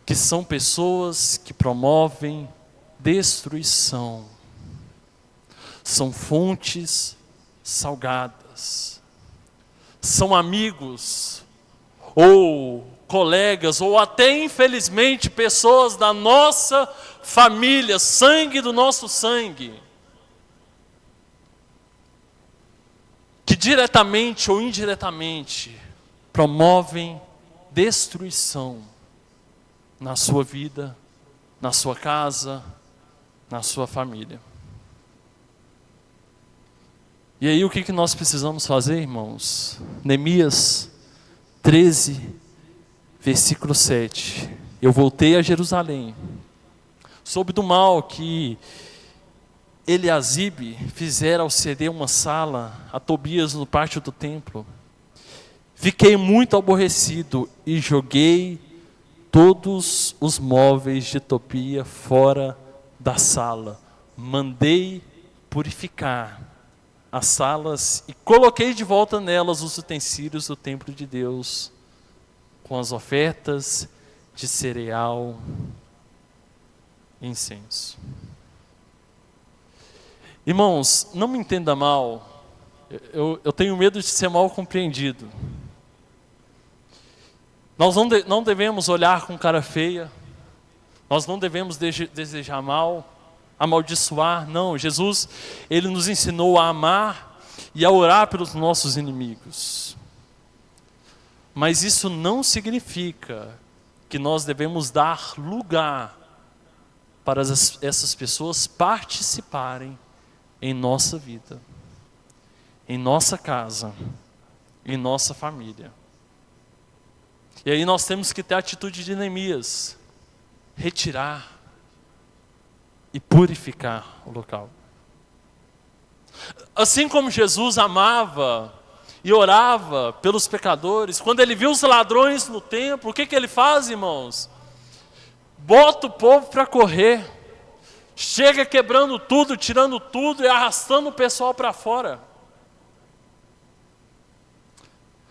que são pessoas que promovem destruição, são fontes salgadas, são amigos, ou colegas, ou até infelizmente pessoas da nossa família, sangue do nosso sangue, que diretamente ou indiretamente promovem destruição na sua vida, na sua casa, na sua família. E aí o que nós precisamos fazer, irmãos? Neemias 13, versículo 7. Eu voltei a Jerusalém, soube do mal que Eliasibe fizera ao ceder uma sala a Tobias no pátio do templo. Fiquei muito aborrecido e joguei todos os móveis de Tobia fora da sala. Mandei purificar as salas e coloquei de volta nelas os utensílios do templo de Deus, com as ofertas de cereal e incenso. Irmãos, não me entenda mal, eu tenho medo de ser mal compreendido. Nós não devemos olhar com cara feia, nós não devemos desejar mal, amaldiçoar, não. Jesus, Ele nos ensinou a amar e a orar pelos nossos inimigos. Mas isso não significa que nós devemos dar lugar para essas pessoas participarem em nossa vida, em nossa casa, em nossa família. E aí nós temos que ter a atitude de Neemias, retirar e purificar o local. Assim como Jesus amava e orava pelos pecadores, quando ele viu os ladrões no templo, o que ele faz, irmãos? Bota o povo para correr, chega quebrando tudo, tirando tudo e arrastando o pessoal para fora.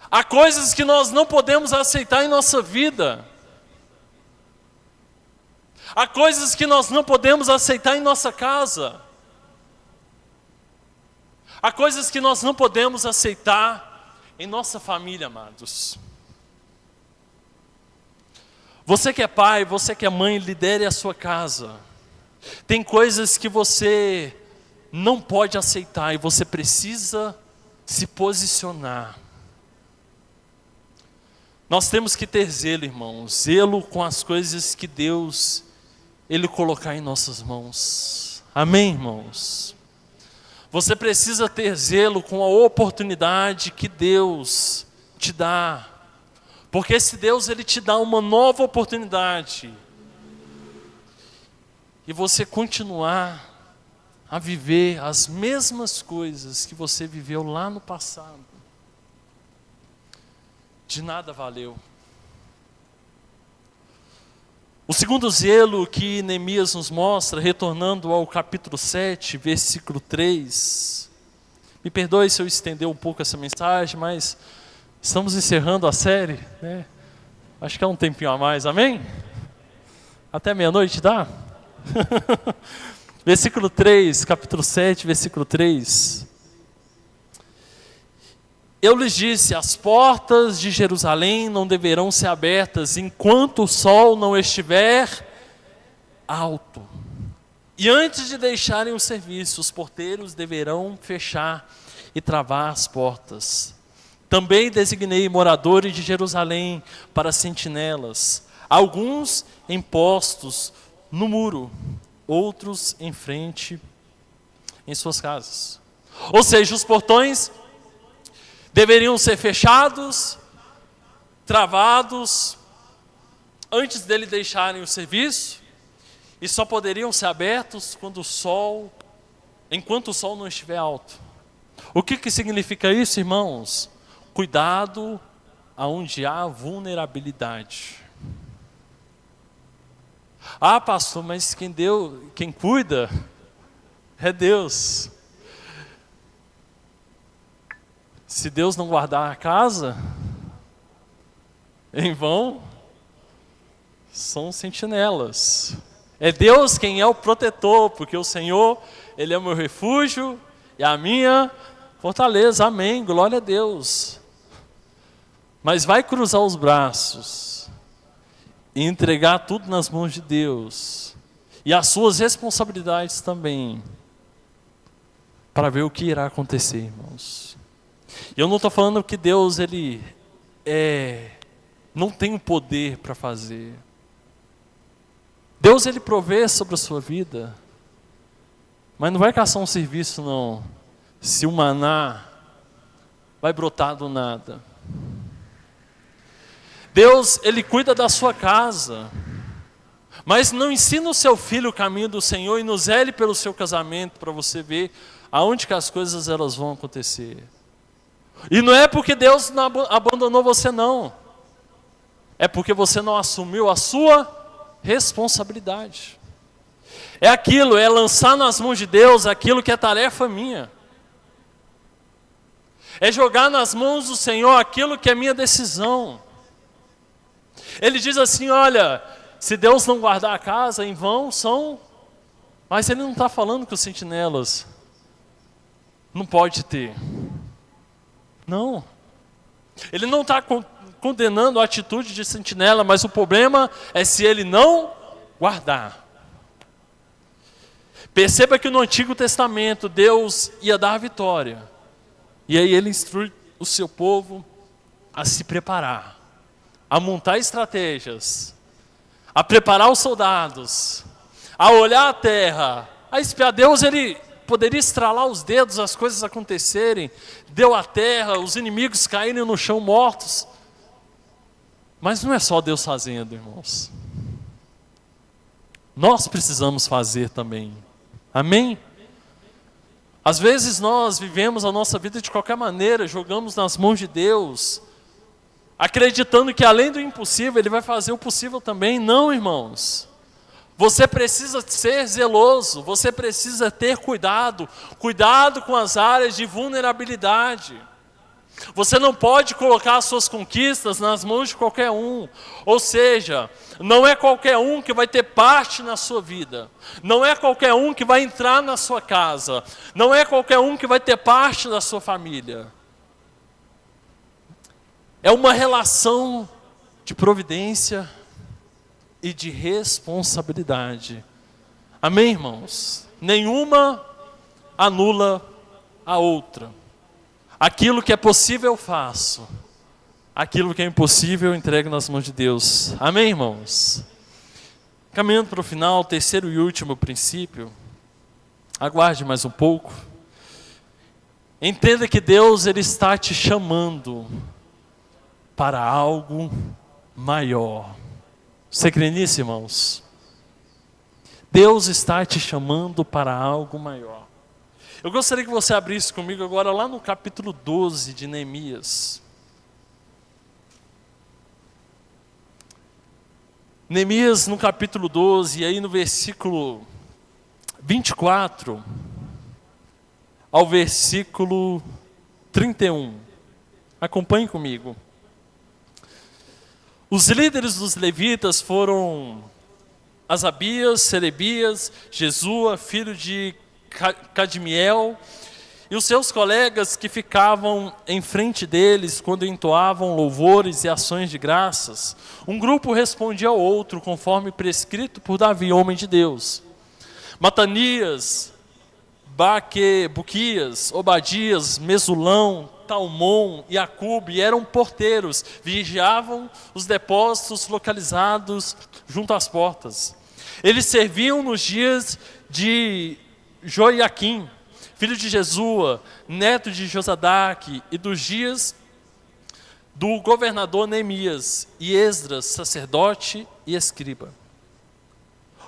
Há coisas que nós não podemos aceitar em nossa vida. Há coisas que nós não podemos aceitar em nossa casa. Há coisas que nós não podemos aceitar em nossa família, amados. Você que é pai, você que é mãe, lidere a sua casa. Tem coisas que você não pode aceitar e você precisa se posicionar. Nós temos que ter zelo, irmãos, zelo com as coisas que Deus, Ele colocar em nossas mãos. Amém, irmãos? Você precisa ter zelo com a oportunidade que Deus te dá. Porque esse Deus, Ele te dá uma nova oportunidade. E você continuar a viver as mesmas coisas que você viveu lá no passado, de nada valeu. O segundo zelo que Neemias nos mostra, retornando ao capítulo 7, versículo 3. Me perdoe se eu estender um pouco essa mensagem, mas estamos encerrando a série, né? Acho que é um tempinho a mais, amém? Até meia-noite, dá? Versículo 3, capítulo 7, versículo 3. Eu lhes disse, as portas de Jerusalém não deverão ser abertas enquanto o sol não estiver alto. E antes de deixarem o serviço, os porteiros deverão fechar e travar as portas. Também designei moradores de Jerusalém para sentinelas, alguns em postos no muro, outros em frente em suas casas. Ou seja, os portões deveriam ser fechados, travados, antes dele deixarem o serviço, e só poderiam ser abertos enquanto o sol não estiver alto. O que significa isso, irmãos? Cuidado aonde há vulnerabilidade. Ah, pastor, mas quem cuida é Deus. Se Deus não guardar a casa, em vão são sentinelas. É Deus quem é o protetor, porque o Senhor, Ele é o meu refúgio e a minha fortaleza. Amém, glória a Deus. Mas vai cruzar os braços e entregar tudo nas mãos de Deus e as suas responsabilidades também, para ver o que irá acontecer, irmãos. E eu não estou falando que Deus ele não tem o poder para fazer. Deus ele provê sobre a sua vida, mas não vai caçar um serviço não, se o maná vai brotar do nada. Deus ele cuida da sua casa, mas não ensina o seu filho o caminho do Senhor e nos zele pelo seu casamento para você ver aonde que as coisas elas vão acontecer. E não é porque Deus não abandonou você não, é porque você não assumiu a sua responsabilidade. É lançar nas mãos de Deus aquilo que é tarefa minha. É jogar nas mãos do Senhor aquilo que é minha decisão. Ele diz assim, olha, se Deus não guardar a casa, em vão são... Mas ele não está falando que os sentinelas não pode ter. Não. Ele não está condenando a atitude de sentinela, mas o problema é se ele não guardar. Perceba que no Antigo Testamento Deus ia dar a vitória. E aí ele instrui o seu povo a se preparar, a montar estratégias, a preparar os soldados, a olhar a terra, a espiar. Deus ele poderia estralar os dedos, as coisas acontecerem, deu a terra, os inimigos caírem no chão mortos. Mas não é só Deus fazendo, irmãos. Nós precisamos fazer também. Amém? Às vezes nós vivemos a nossa vida de qualquer maneira, jogamos nas mãos de Deus, acreditando que além do impossível, Ele vai fazer o possível também. Não, irmãos. Você precisa ser zeloso, você precisa ter cuidado com as áreas de vulnerabilidade. Você não pode colocar as suas conquistas nas mãos de qualquer um. Ou seja, não é qualquer um que vai ter parte na sua vida. Não é qualquer um que vai entrar na sua casa. Não é qualquer um que vai ter parte da sua família. É uma relação de providência e de responsabilidade. Amém, irmãos? Nenhuma anula a outra. Aquilo que é possível eu faço. Aquilo que é impossível eu entrego nas mãos de Deus. Amém, irmãos? Caminhando para o final, terceiro e último princípio. Aguarde mais um pouco. Entenda que Deus ele está te chamando para algo maior. Você crê nisso, irmãos? Deus está te chamando para algo maior. Eu gostaria que você abrisse comigo agora lá no capítulo 12 de Neemias. Neemias no capítulo 12, e aí no versículo 24 ao versículo 31. Acompanhe comigo. Os líderes dos levitas foram Asabias, Serebias, Jesua, filho de Cadmiel, e os seus colegas que ficavam em frente deles quando entoavam louvores e ações de graças. Um grupo respondia ao outro conforme prescrito por Davi, homem de Deus. Matanias, Buquias, Obadias, Mesulão, Talmon e Acube eram porteiros, vigiavam os depósitos localizados junto às portas. Eles serviam nos dias de Joiaquim, filho de Jesua, neto de Josadaque, e dos dias do governador Neemias, e Esdras, sacerdote e escriba.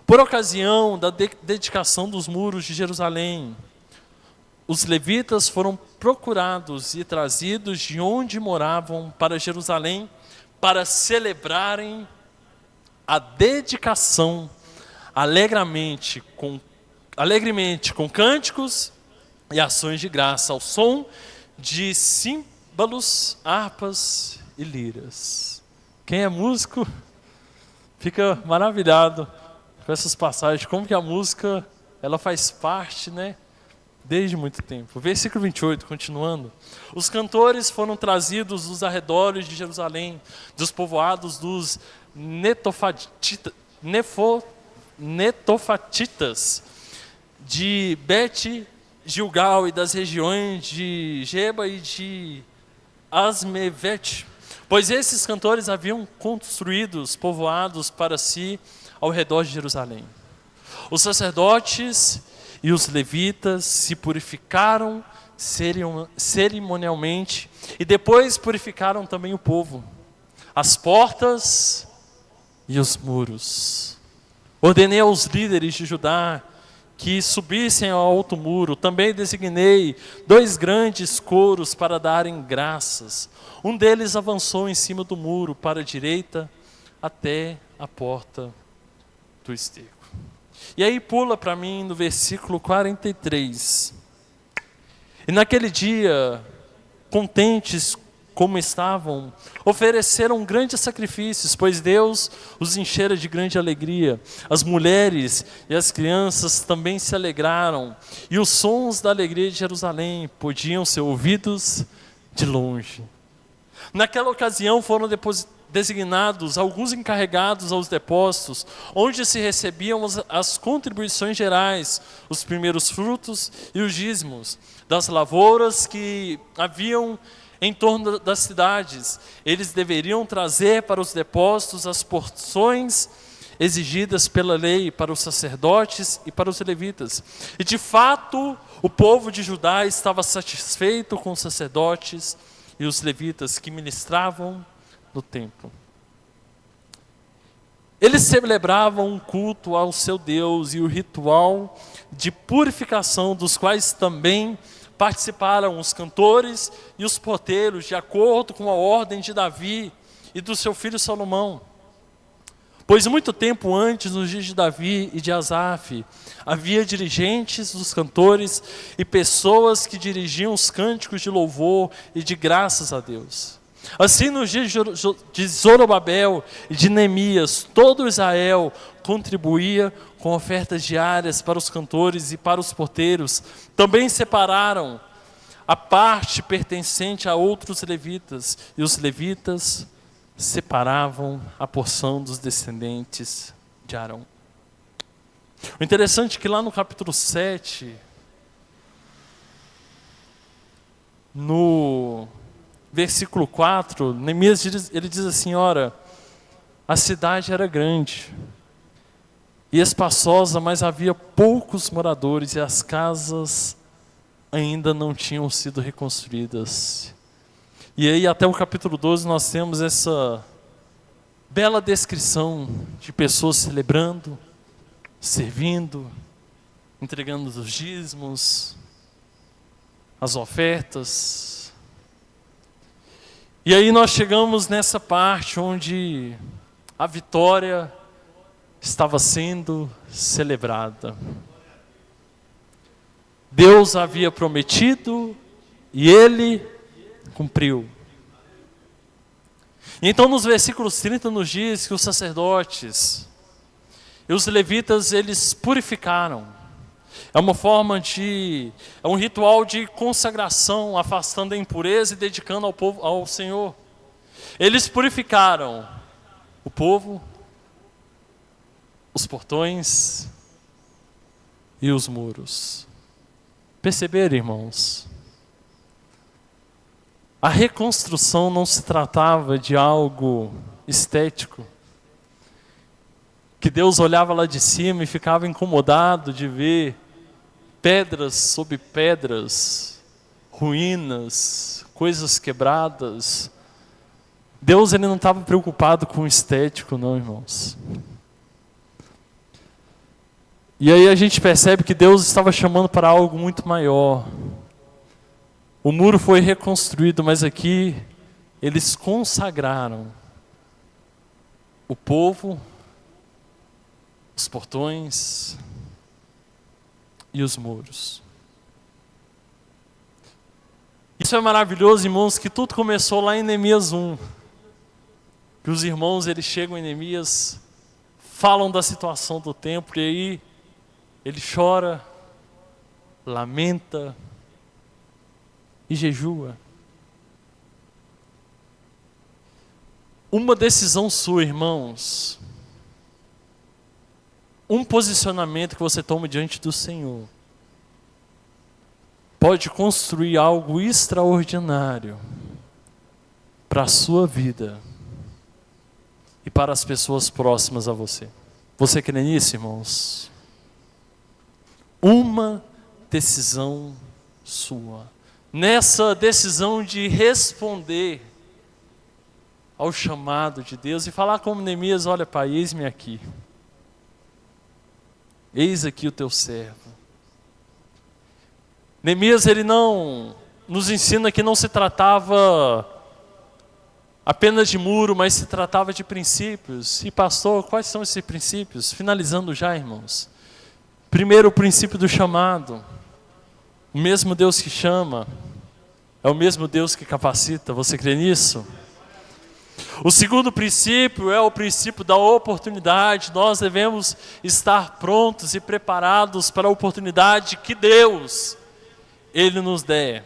Por ocasião da dedicação dos muros de Jerusalém, os levitas foram procurados e trazidos de onde moravam para Jerusalém para celebrarem a dedicação alegremente com cânticos e ações de graça, ao som de símbolos, harpas e liras. Quem é músico fica maravilhado com essas passagens, como que a música ela faz parte, né, desde muito tempo. Versículo 28, continuando. Os cantores foram trazidos dos arredores de Jerusalém, dos povoados dos netofatitas, de Bet-Gilgal e das regiões de Geba e de Asmevete, pois esses cantores haviam construído os povoados para si ao redor de Jerusalém. Os sacerdotes e os levitas se purificaram cerimonialmente e depois purificaram também o povo, as portas e os muros. Ordenei aos líderes de Judá que subissem ao alto muro. Também designei 2 grandes coros para darem graças. Um deles avançou em cima do muro para a direita até a porta do esterco. E aí pula para mim no versículo 43. E naquele dia, contentes como estavam, ofereceram grandes sacrifícios, pois Deus os enchera de grande alegria. As mulheres e as crianças também se alegraram, e os sons da alegria de Jerusalém podiam ser ouvidos de longe. Naquela ocasião foram designados alguns encarregados aos depósitos, onde se recebiam as contribuições gerais, os primeiros frutos e os dízimos das lavouras que haviam em torno das cidades. Eles deveriam trazer para os depósitos as porções exigidas pela lei para os sacerdotes e para os levitas. E de fato, o povo de Judá estava satisfeito com os sacerdotes e os levitas que ministravam no templo. Eles celebravam um culto ao seu Deus e o ritual de purificação, dos quais também participaram os cantores e os porteiros, de acordo com a ordem de Davi e do seu filho Salomão. Pois muito tempo antes, nos dias de Davi e de Asaf, havia dirigentes dos cantores e pessoas que dirigiam os cânticos de louvor e de graças a Deus. Assim, nos dias de Zorobabel e de Neemias, todo Israel contribuía com ofertas diárias para os cantores e para os porteiros. Também separaram a parte pertencente a outros levitas, e os levitas separavam a porção dos descendentes de Arão. O interessante é que lá no capítulo 7, no versículo 4, Neemias ele diz assim: ora, a cidade era grande e espaçosa, mas havia poucos moradores e as casas ainda não tinham sido reconstruídas. E aí até o capítulo 12 nós temos essa bela descrição de pessoas celebrando, servindo, entregando os dízimos, as ofertas. E aí nós chegamos nessa parte onde a vitória estava sendo celebrada. Deus havia prometido e Ele cumpriu. E então nos versículos 30 nos diz que os sacerdotes e os levitas, eles purificaram. É um ritual de consagração, afastando a impureza e dedicando ao Senhor. Eles purificaram o povo, os portões e os muros. Perceberam, irmãos? A reconstrução não se tratava de algo estético, que Deus olhava lá de cima e ficava incomodado de ver pedras sobre pedras, ruínas, coisas quebradas. Deus ele não estava preocupado com o estético, não, irmãos. E aí a gente percebe que Deus estava chamando para algo muito maior. O muro foi reconstruído, mas aqui eles consagraram o povo, os portões e os muros. Isso é maravilhoso, irmãos, que tudo começou lá em Neemias 1. Que os irmãos, eles chegam em Neemias, falam da situação do templo, e aí ele chora, lamenta e jejua. Uma decisão sua, irmãos, um posicionamento que você toma diante do Senhor, pode construir algo extraordinário para a sua vida e para as pessoas próximas a você. Você crê nisso, irmãos? Uma decisão sua. Nessa decisão de responder ao chamado de Deus e falar como Neemias: olha, pai, eis-me aqui. Eis aqui o teu servo. Neemias, ele não nos ensina que não se tratava apenas de muro, mas se tratava de princípios. E pastor, quais são esses princípios? Finalizando já, irmãos. Primeiro, o princípio do chamado. O mesmo Deus que chama é o mesmo Deus que capacita. Você crê nisso? O segundo princípio é o princípio da oportunidade. Nós devemos estar prontos e preparados para a oportunidade que Deus, Ele nos der.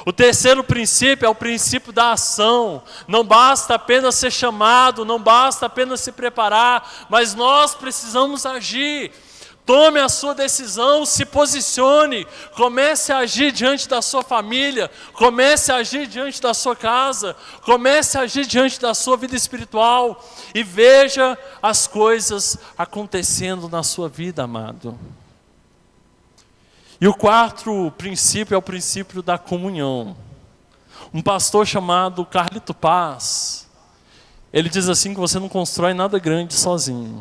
O terceiro princípio é o princípio da ação. Não basta apenas ser chamado, não basta apenas se preparar, mas nós precisamos agir. Tome a sua decisão, se posicione, comece a agir diante da sua família, comece a agir diante da sua casa, comece a agir diante da sua vida espiritual e veja as coisas acontecendo na sua vida, amado. E o quarto princípio é o princípio da comunhão. Um pastor chamado Carlito Paz, ele diz assim que você não constrói nada grande sozinho.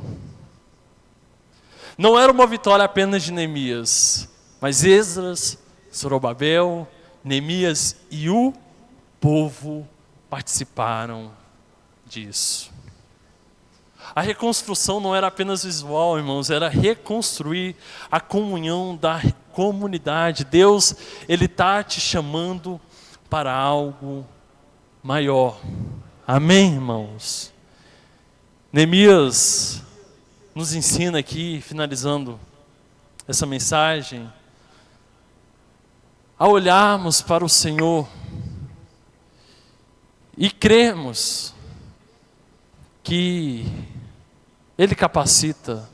Não era uma vitória apenas de Neemias, mas Esdras, Zorobabel, Neemias e o povo participaram disso. A reconstrução não era apenas visual, irmãos, era reconstruir a comunhão da comunidade. Deus, Ele está te chamando para algo maior. Amém, irmãos? Neemias nos ensina aqui, finalizando essa mensagem, a olharmos para o Senhor e cremos que Ele capacita,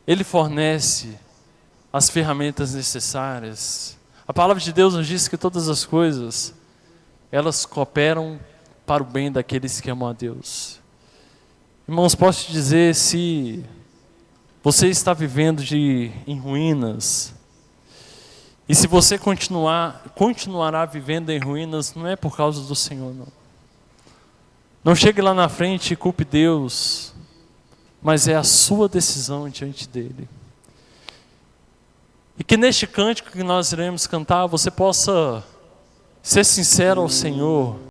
Ele fornece as ferramentas necessárias. A palavra de Deus nos diz que todas as coisas, elas cooperam para o bem daqueles que amam a Deus. Irmãos, posso te dizer, se você está vivendo em ruínas, e se você continuará vivendo em ruínas, não é por causa do Senhor, não. Não chegue lá na frente e culpe Deus, mas é a sua decisão diante dEle. E que neste cântico que nós iremos cantar, você possa ser sincero ao Senhor,